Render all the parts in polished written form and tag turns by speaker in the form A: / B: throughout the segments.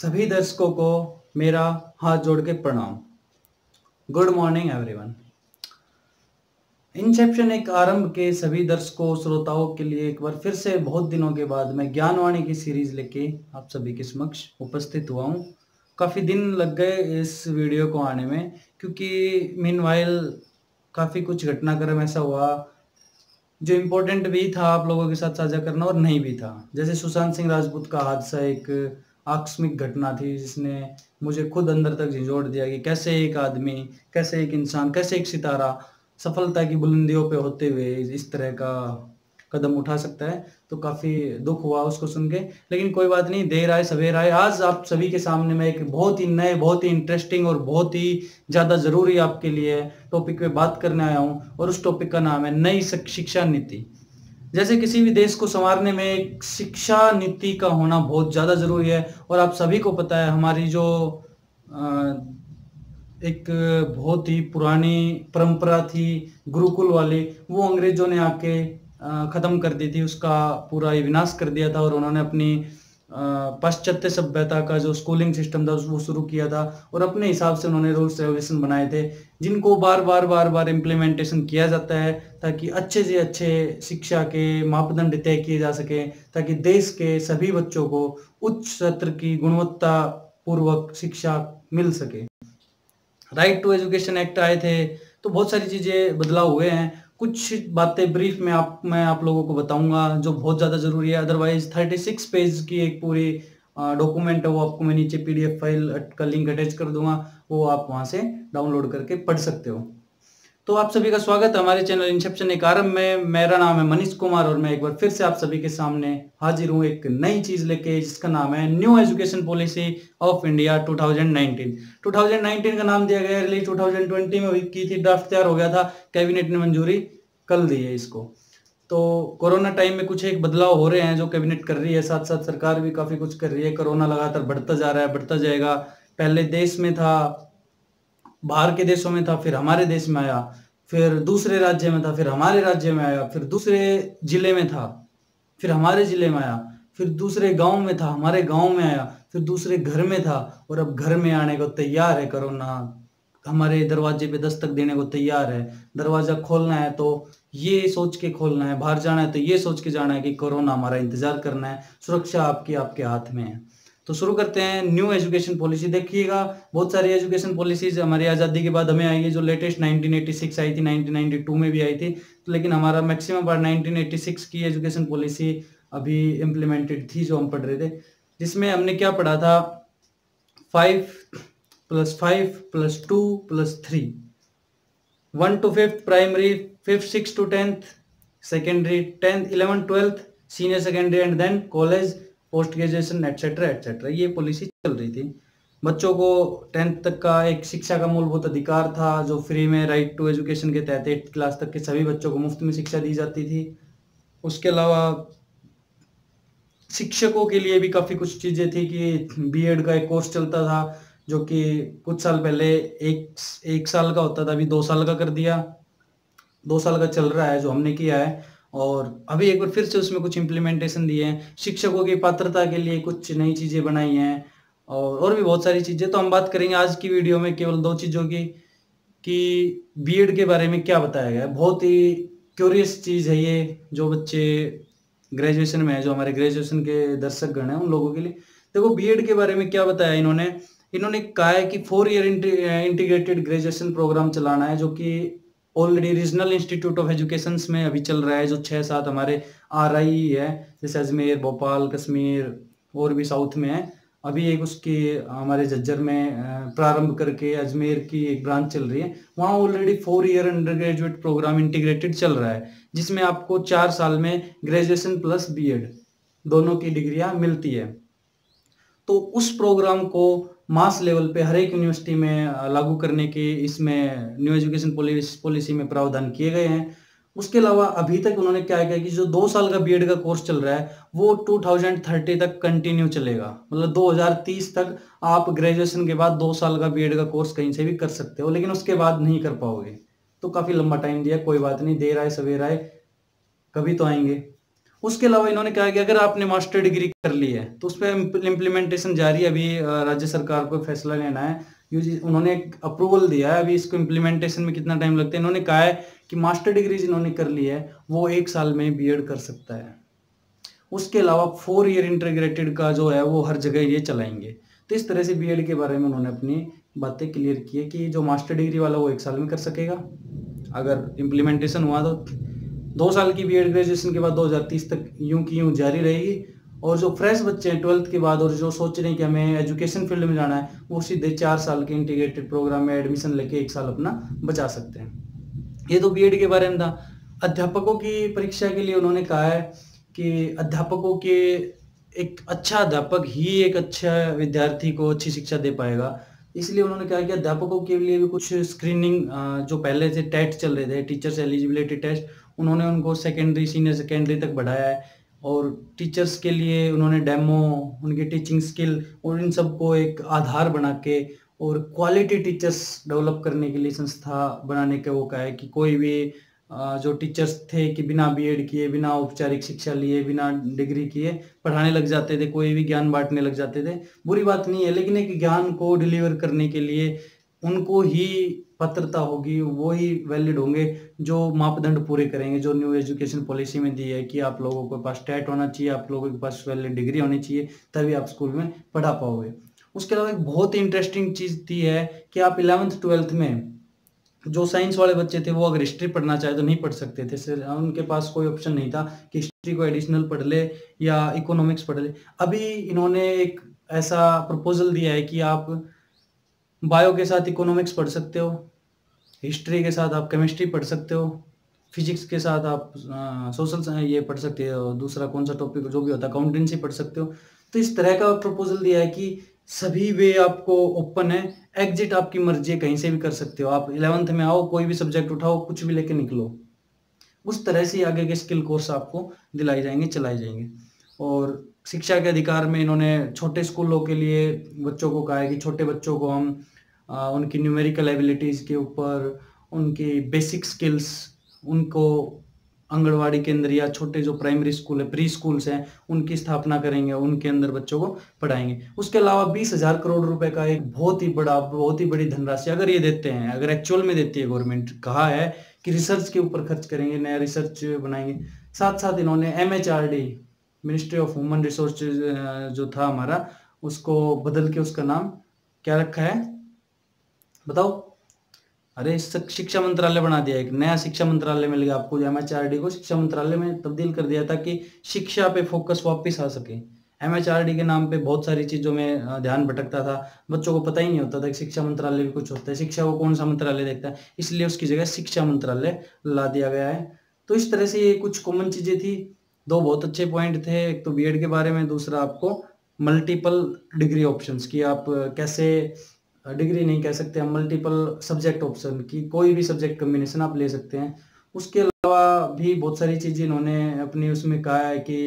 A: सभी दर्शकों को मेरा हाथ जोड़ के प्रणाम। Good morning everyone. इंसेप्शन एक आरंभ के सभी दर्शकों श्रोताओं के लिए एक बार फिर से बहुत दिनों के बाद मैं ज्ञानवाणी की सीरीज लेके आप सभी के समक्ष उपस्थित हुआ हूँ। काफ़ी दिन लग गए इस वीडियो को आने में, क्योंकि मीनवाइल काफ़ी कुछ घटनाक्रम ऐसा हुआ जो इम्पोर्टेंट भी था आप लोगों के साथ साझा करना और नहीं भी था। जैसे सुशांत सिंह राजपूत का हादसा एक आकस्मिक घटना थी जिसने मुझे खुद अंदर तक झिंझोड़ दिया कि कैसे एक आदमी, कैसे एक इंसान, कैसे एक सितारा सफलता की बुलंदियों पे होते हुए इस तरह का कदम उठा सकता है। तो काफ़ी दुख हुआ उसको सुन के, लेकिन कोई बात नहीं, देर आए सवेर आए। आज आप सभी के सामने मैं एक बहुत ही नए, बहुत ही इंटरेस्टिंग और बहुत ही ज़्यादा ज़रूरी आपके लिए टॉपिक पे बात करने आया हूँ, और उस टॉपिक का नाम है नई शिक्षा नीति। जैसे किसी भी देश को संवारने में एक शिक्षा नीति का होना बहुत ज़्यादा ज़रूरी है, और आप सभी को पता है हमारी जो एक बहुत ही पुरानी परंपरा थी गुरुकुल वाली, वो अंग्रेजों ने आके ख़त्म कर दी थी, उसका पूरा ही विनाश कर दिया था। और उन्होंने अपनी पाश्चात्य सभ्यता का जो स्कूलिंग सिस्टम था वो शुरू किया था, और अपने हिसाब से उन्होंने रूल्स रेगुलेशन बनाए थे जिनको बार बार इम्प्लीमेंटेशन किया जाता है, ताकि अच्छे से अच्छे शिक्षा के मापदंड तय किए जा सके, ताकि देश के सभी बच्चों को उच्च स्तर की गुणवत्ता पूर्वक शिक्षा मिल सके। राइट टू एजुकेशन एक्ट आए थे, तो बहुत सारी चीज़ें बदलाव हुए हैं। कुछ बातें ब्रीफ में मैं आप लोगों को बताऊंगा जो बहुत ज़्यादा ज़रूरी है। अदरवाइज 36 पेज की एक पूरी डॉक्यूमेंट है, वो आपको मैं नीचे PDF फाइल का लिंक अटैच कर दूंगा, वो आप वहाँ से डाउनलोड करके पढ़ सकते हो। तो आप सभी का स्वागत है हमारे चैनल इंसेप्शन एक आरंभ में। मेरा नाम है मनीष कुमार, और मैं एक बार फिर से आप सभी के सामने हाजिर हूँ एक नई चीज लेके, जिसका नाम है new education policy of India 2019। 2019 का नाम दिया गया है, रिलीज 2020 में की थी, ड्राफ्ट तैयार हो गया था, कैबिनेट ने मंजूरी कर दी है इसको। तो कोरोना टाइम में कुछ एक बदलाव हो रहे हैं जो कैबिनेट कर रही है, साथ साथ सरकार भी काफी कुछ कर रही है। कोरोना लगातार बढ़ता जा रहा है, बढ़ता जाएगा। पहले देश में था, बाहर के देशों में था, फिर हमारे देश में आया, फिर दूसरे राज्य में था, फिर हमारे राज्य में आया, फिर दूसरे जिले में था, फिर हमारे जिले में आया, फिर दूसरे गांव में था, हमारे गांव में आया, फिर दूसरे घर में था, और अब घर में आने को तैयार है कोरोना। हमारे दरवाजे पे दस्तक देने को तैयार है। दरवाजा खोलना है तो ये सोच के खोलना है, बाहर जाना है तो ये सोच के जाना है कि कोरोना हमारा इंतजार करना है, सुरक्षा आपकी आपके हाथ में है। तो शुरू करते हैं न्यू एजुकेशन पॉलिसी। देखिएगा, बहुत सारी एजुकेशन पॉलिसीज हमारी आज़ादी के बाद हमें आई है, जो लेटेस्ट 1986 आई थी, 1992 में भी आई थी, तो लेकिन हमारा मैक्सिमम पार्ट 1986 की एजुकेशन पॉलिसी अभी इम्प्लीमेंटेड थी जो हम पढ़ रहे थे, जिसमें हमने क्या पढ़ा था, 5+5+2+3, 1 to 5th primary, 5th 6th to 10th secondary, 10th 11th 12th senior secondary, and then college, post graduation, et cetera et cetera. ये पॉलिसी चल रही थी। बच्चों को 10th तक का एक शिक्षा का मूलभूत अधिकार था, जो फ्री में राइट टू एजुकेशन के तहत 8th क्लास तक के सभी बच्चों को मुफ्त में शिक्षा दी जाती थी। उसके अलावा शिक्षकों के लिए भी काफ़ी कुछ चीज़ें थी कि बीएड का एक कोर्स चलता था, जो कि कुछ साल पहले एक साल का होता था, अभी 2 साल का कर दिया। 2 साल का चल रहा है जो हमने किया है, और अभी एक बार फिर से उसमें कुछ इम्प्लीमेंटेशन दिए हैं। शिक्षकों की पात्रता के लिए कुछ नई चीज़ें बनाई हैं, और भी बहुत सारी चीज़ें। तो हम बात करेंगे आज की वीडियो में केवल 2 चीज़ों की, कि बीएड के बारे में क्या बताया गया है। बहुत ही क्यूरियस चीज़ है ये, जो बच्चे ग्रेजुएशन में है, जो हमारे ग्रेजुएशन के दर्शक गण हैं, उन लोगों के लिए। देखो, बीएड के बारे में क्या बताया इन्होंने कहा है कि 4 ईयर इंटीग्रेटेड ग्रेजुएशन प्रोग्राम चलाना है, जो कि already regional institute of education में अभी चल रहा है, जो 6-7 हमारे RI है, जैसे अजमेर, भोपाल, कश्मीर और भी साउथ में है। अभी एक उसकी हमारे झज्जर में प्रारंभ करके अजमेर की एक ब्रांच चल रही है, वहाँ already 4 year under graduate programme integrated चल रहा है, जिसमें आपको 4 साल में ग्रेजुएशन प्लस बीएड दोनों की डिग्रियां मिलती है। तो उस प्रोग्राम को मास लेवल पे हर एक यूनिवर्सिटी में लागू करने के इसमें न्यू एजुकेशन पॉलिसी में प्रावधान किए गए हैं। उसके अलावा अभी तक उन्होंने क्या किया कि जो 2 साल का बीएड का कोर्स चल रहा है वो 2030 तक कंटिन्यू चलेगा, मतलब 2030 तक आप ग्रेजुएशन के बाद 2 साल का बीएड का कोर्स कहीं से भी कर सकते हो, लेकिन उसके बाद नहीं कर पाओगे। तो काफ़ी लंबा टाइम दिया, कोई बात नहीं, देर आए सवेर आए, कभी तो आएंगे। उसके अलावा इन्होंने कहा कि अगर आपने मास्टर डिग्री कर ली है तो उस पर इम्प्लीमेंटेशन जारी है। अभी राज्य सरकार को फैसला लेना है, उन्होंने अप्रूवल दिया है, अभी इसको इम्प्लीमेंटेशन में कितना टाइम लगता है। इन्होंने कहा है कि मास्टर डिग्री जिन्होंने कर ली है वो 1 साल में बीएड कर सकता है। उसके अलावा 4 ईयर इंटीग्रेटेड का जो है वो हर जगह ये चलाएंगे। तो इस तरह से बीएड के बारे में उन्होंने अपनी बातें क्लियर की है कि जो मास्टर डिग्री वाला वो 1 साल में कर सकेगा अगर इम्प्लीमेंटेशन हुआ तो। 2 साल की बीएड ग्रेजुएशन के बाद 2030 तक यूं की यूं जारी रहेगी। और जो फ्रेश बच्चे हैं 12th के बाद और जो सोच रहे हैं कि हमें एजुकेशन फील्ड में जाना है वो सीधे 4 साल के इंटीग्रेटेड प्रोग्राम में एडमिशन लेके 1 साल अपना बचा सकते हैं। ये तो बीएड के बारे में था। अध्यापकों की परीक्षा के लिए उन्होंने कहा है कि अध्यापकों के एक अच्छा अध्यापक ही एक अच्छा विद्यार्थी को अच्छी शिक्षा दे पाएगा। इसलिए उन्होंने कहा कि अध्यापकों के लिए भी कुछ स्क्रीनिंग जो पहले से टेस्ट चल रहे थे, टीचर्स एलिजिबिलिटी टेस्ट, उन्होंने उनको सेकेंडरी सीनियर सेकेंडरी तक बढ़ाया है। और टीचर्स के लिए उन्होंने डेमो, उनकी टीचिंग स्किल और इन सबको एक आधार बना के और क्वालिटी टीचर्स डेवलप करने के लिए संस्था बनाने का वो कहा है कि कोई भी जो टीचर्स थे कि बिना बीएड किए, बिना औपचारिक शिक्षा लिए, बिना डिग्री किए पढ़ाने लग जाते थे, कोई भी ज्ञान बांटने लग जाते थे, बुरी बात नहीं है। लेकिन एक ज्ञान को डिलीवर करने के लिए उनको ही पात्रता होगी, वो ही वैलिड होंगे जो मापदंड पूरे करेंगे, जो न्यू एजुकेशन पॉलिसी में दी है कि आप लोगों के पास टेट होना चाहिए, आप लोगों के पास वैलिड डिग्री होनी चाहिए, तभी आप स्कूल में पढ़ा पाओगे। उसके अलावा एक बहुत ही इंटरेस्टिंग चीज़ दी है कि आप 11th 12th में जो साइंस वाले बच्चे थे वो अगर हिस्ट्री पढ़ना चाहे तो नहीं पढ़ सकते थे, सिर्फ उनके पास कोई ऑप्शन नहीं था कि हिस्ट्री को एडिशनल पढ़ ले या इकोनॉमिक्स पढ़ ले। अभी इन्होंने एक ऐसा प्रपोजल दिया है कि आप बायो के साथ इकोनॉमिक्स पढ़ सकते हो, हिस्ट्री के साथ आप केमिस्ट्री पढ़ सकते हो, फिजिक्स के साथ आप सोशल ये पढ़ सकते हो, दूसरा कौन सा टॉपिक जो भी होता है अकाउंटेंसी पढ़ सकते हो। तो इस तरह का प्रपोजल दिया है कि सभी वे आपको ओपन है, एग्जिट आपकी मर्जी है, कहीं से भी कर सकते हो। आप 11th में आओ, कोई भी सब्जेक्ट उठाओ, कुछ भी लेके निकलो। उस तरह से आगे के स्किल कोर्स आपको दिलाए जाएंगे, चलाए जाएंगे। और शिक्षा के अधिकार में इन्होंने छोटे स्कूलों के लिए बच्चों को कहा है कि छोटे बच्चों को हम उनकी न्यूमेरिकल एबिलिटीज़ के ऊपर, उनकी बेसिक स्किल्स, उनको आंगनवाड़ी केंद्र या छोटे जो प्राइमरी स्कूल है, प्री स्कूल्स हैं, उनकी स्थापना करेंगे, उनके अंदर बच्चों को पढ़ाएंगे। उसके अलावा 20,000 करोड़ रुपए का एक बहुत ही बड़ी धनराशि अगर ये देते हैं, अगर एक्चुअल में देती है गवर्नमेंट, कहा है कि रिसर्च के ऊपर खर्च करेंगे, नया रिसर्च बनाएंगे। साथ साथ इन्होंने MHRD, ministry of human resources जो था हमारा, उसको बदल के उसका नाम क्या रखा है बताओ? अरे शिक्षा मंत्रालय बना दिया, एक नया शिक्षा मंत्रालय मिल गया आपको। MHRD को शिक्षा मंत्रालय में तब्दील कर दिया ताकि शिक्षा पे फोकस वापस आ सके। MHRD के नाम पे बहुत सारी चीज़ों में ध्यान भटकता था, बच्चों को पता ही नहीं होता था कि शिक्षा मंत्रालय भी कुछ होता है, शिक्षा को कौन सा मंत्रालय देखता है, इसलिए उसकी जगह शिक्षा मंत्रालय ला दिया गया है। तो इस तरह से ये कुछ कॉमन चीज़ें थी। 2 बहुत अच्छे पॉइंट थे, एक तो बीएड के बारे में, दूसरा आपको मल्टीपल डिग्री ऑप्शंस की, आप कैसे डिग्री नहीं कह सकते हम, मल्टीपल सब्जेक्ट ऑप्शन की, कोई भी सब्जेक्ट कम्बिनेशन आप ले सकते हैं। उसके अलावा भी बहुत सारी चीज़ें इन्होंने अपनी उसमें कहा है कि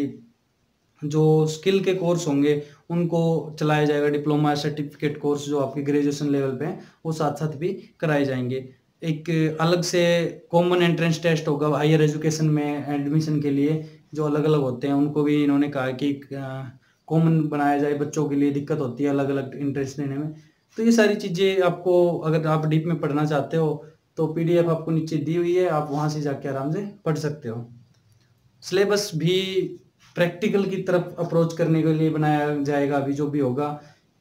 A: जो स्किल के कोर्स होंगे उनको चलाया जाएगा, डिप्लोमा सर्टिफिकेट कोर्स जो आपके ग्रेजुएशन लेवल पे हैं वो साथ साथ भी कराए जाएंगे। एक अलग से कॉमन एंट्रेंस टेस्ट होगा हायर एजुकेशन में एडमिशन के लिए, जो अलग अलग होते हैं उनको भी इन्होंने कहा कि कॉमन बनाया जाए, बच्चों के लिए दिक्कत होती है अलग अलग इंट्रेंस देने में। तो ये सारी चीज़ें आपको, अगर आप डीप में पढ़ना चाहते हो तो PDF आपको नीचे दी हुई है, आप वहाँ से जाके आराम से पढ़ सकते हो। सिलेबस भी प्रैक्टिकल की तरफ अप्रोच करने के लिए बनाया जाएगा अभी जो भी होगा,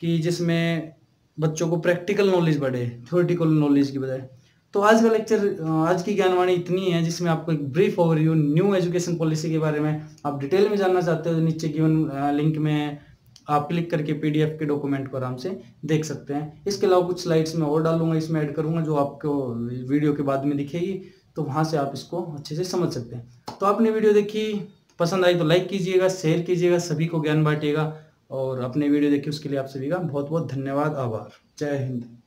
A: कि जिसमें बच्चों को प्रैक्टिकल नॉलेज बढ़े, थ्योरेटिकल नॉलेज की बजाय। तो आज का लेक्चर, आज की ज्ञानवाणी इतनी है, जिसमें आपको एक brief overview new education policy के बारे में आप डिटेल में जानना चाहते हो तो नीचे गिवन लिंक में आप क्लिक करके PDF के डॉक्यूमेंट को आराम से देख सकते हैं। इसके अलावा कुछ स्लाइड्स में और डालूंगा, इसमें ऐड करूंगा जो आपको वीडियो के बाद में दिखेगी, तो वहाँ से आप इसको अच्छे से समझ सकते हैं। तो आपने वीडियो देखी, पसंद आई तो लाइक कीजिएगा, शेयर कीजिएगा, सभी को ज्ञान बांटिएगा, और अपने वीडियो देखिए उसके लिए आप सभी का बहुत बहुत धन्यवाद, आभार। जय हिंद।